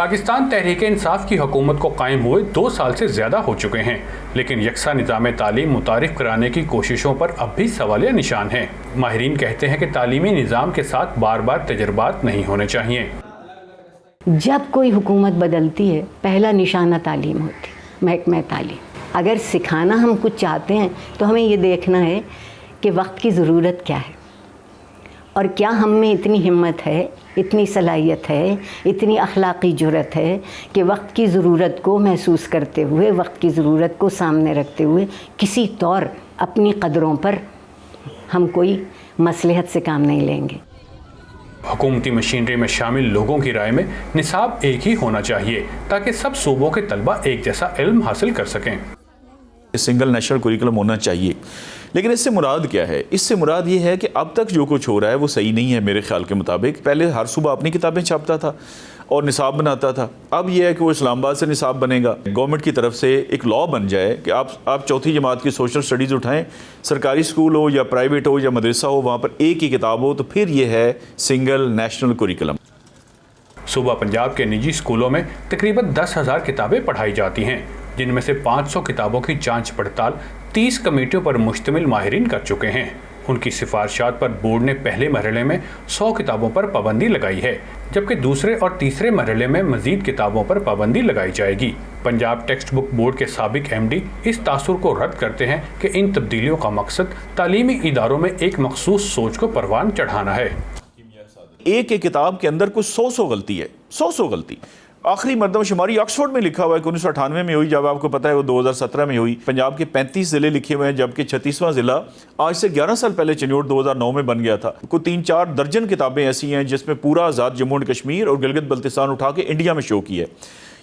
پاکستان تحریک انصاف کی حکومت کو قائم ہوئے 2 سال سے زیادہ ہو چکے ہیں، لیکن یکساں نظام تعلیم متعارف کرانے کی کوششوں پر اب بھی سوالیہ نشان ہیں۔ ماہرین کہتے ہیں کہ تعلیمی نظام کے ساتھ بار بار تجربات نہیں ہونے چاہیے۔ جب کوئی حکومت بدلتی ہے، پہلا نشانہ تعلیم ہوتی، محکمہ تعلیم۔ اگر سکھانا ہم کچھ چاہتے ہیں تو ہمیں یہ دیکھنا ہے کہ وقت کی ضرورت کیا ہے، اور کیا ہم میں اتنی ہمت ہے، اتنی صلاحیت ہے، اتنی اخلاقی جرأت ہے کہ وقت کی ضرورت کو محسوس کرتے ہوئے، وقت کی ضرورت کو سامنے رکھتے ہوئے کسی طور اپنی قدروں پر ہم کوئی مصلحت سے کام نہیں لیں گے۔ حکومتی مشینری میں شامل لوگوں کی رائے میں نصاب ایک ہی ہونا چاہیے تاکہ سب صوبوں کے طلبہ ایک جیسا علم حاصل کر سکیں۔ سنگل نیشنل کوریکولم ہونا چاہیے، لیکن اس سے مراد کیا ہے؟ اس سے مراد یہ ہے کہ اب تک جو کچھ ہو رہا ہے وہ صحیح نہیں ہے میرے خیال کے مطابق۔ پہلے ہر صوبہ اپنی کتابیں چھاپتا تھا اور نصاب بناتا تھا، اب یہ ہے کہ وہ اسلام آباد سے نصاب بنے گا۔ گورنمنٹ کی طرف سے ایک لاء بن جائے کہ آپ چوتھی جماعت کی سوشل سٹڈیز اٹھائیں، سرکاری اسکول ہو یا پرائیویٹ ہو یا مدرسہ ہو، وہاں پر ایک ہی کتاب ہو، تو پھر یہ ہے سنگل نیشنل کوریکولم۔ صوبہ پنجاب کے نجی اسکولوں میں تقریباً 10,000 کتابیں پڑھائی جاتی ہیں، جن میں سے 500 کتابوں کی جانچ پڑتال 30 کمیٹیوں پر مشتمل ماہرین کر چکے ہیں۔ ان کی سفارشات پر بورڈ نے پہلے مرحلے میں 100 کتابوں پر پابندی لگائی ہے، جبکہ دوسرے اور تیسرے مرحلے میں مزید کتابوں پر پابندی لگائی جائے گی۔ پنجاب ٹیکسٹ بک بورڈ کے سابق ایم ڈی اس تاثر کو رد کرتے ہیں کہ ان تبدیلیوں کا مقصد تعلیمی اداروں میں ایک مخصوص سوچ کو پروان چڑھانا ہے۔ ایک کتاب کے اندر کچھ 100 غلطی ہے، 100 غلطی۔ آخری مردم شماری آکسفورڈ میں لکھا ہوا ہے کہ 1998 میں ہوئی، جب آپ کو پتہ ہے وہ 2017 میں ہوئی۔ پنجاب کے 35 ضلع لکھے ہوئے ہیں، جبکہ 36واں ضلع آج سے 11 سال پہلے چنوٹ 2009 میں بن گیا تھا۔ کوئی 3-4 درجن کتابیں ایسی ہیں جس میں پورا آزاد جموں اینڈ کشمیر اور گلگت بلتستان اٹھا کے انڈیا میں شو کی ہے۔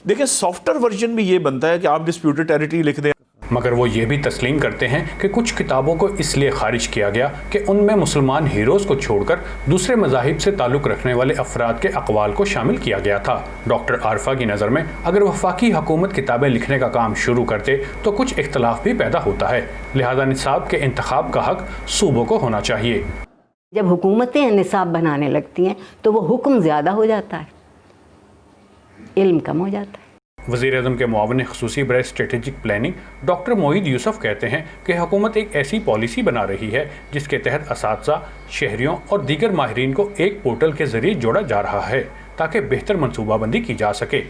دیکھیں سافٹ ویئر ورژن بھی یہ بنتا ہے کہ آپ ڈسپیوٹڈ ٹیریٹری لکھ دیں، مگر وہ یہ بھی تسلیم کرتے ہیں کہ کچھ کتابوں کو اس لیے خارج کیا گیا کہ ان میں مسلمان ہیروز کو چھوڑ کر دوسرے مذاہب سے تعلق رکھنے والے افراد کے اقوال کو شامل کیا گیا تھا۔ ڈاکٹر عارفہ کی نظر میں اگر وفاقی حکومت کتابیں لکھنے کا کام شروع کرتے تو کچھ اختلاف بھی پیدا ہوتا ہے، لہذا نصاب کے انتخاب کا حق صوبوں کو ہونا چاہیے۔ جب حکومتیں نصاب بنانے لگتی ہیں تو وہ حکم زیادہ ہو جاتا ہے، علم کم ہو جاتا ہے۔ وزیر اعظم کے معاون خصوصی برائے اسٹریٹجک پلاننگ ڈاکٹر معید یوسف کہتے ہیں کہ حکومت ایک ایسی پالیسی بنا رہی ہے جس کے تحت اساتذہ، شہریوں اور دیگر ماہرین کو ایک پورٹل کے ذریعے جوڑا جا رہا ہے تاکہ بہتر منصوبہ بندی کی جا سکے۔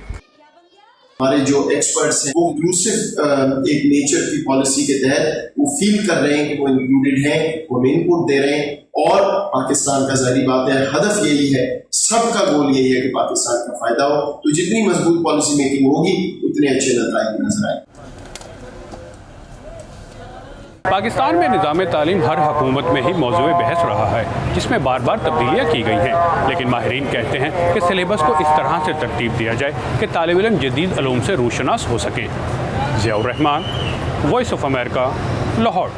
ہمارے جو ایکسپرٹس ہیں وہ انکلوسیو ایک نیچر کی پالیسی کے تحت وہ فیل کر رہے ہیں کہ وہ انکلوڈیڈ ہیں، وہ ان پٹ دے رہے ہیں، اور پاکستان کا ظاہری بات ہے ہدف یہی ہے، سب کا گول یہی ہے کہ پاکستان کا فائدہ ہو، تو جتنی مضبوط پالیسی میکنگ ہوگی اتنے اچھے نتائج نظر آئیں۔ پاکستان میں نظام تعلیم ہر حکومت میں ہی موضوع بحث رہا ہے، جس میں بار بار تبدیلیاں کی گئی ہیں، لیکن ماہرین کہتے ہیں کہ سلیبس کو اس طرح سے ترتیب دیا جائے کہ طالب علم جدید علوم سے روشناس ہو سکیں۔ ضیاء الرحمان، وائس آف امریکہ، لاہور۔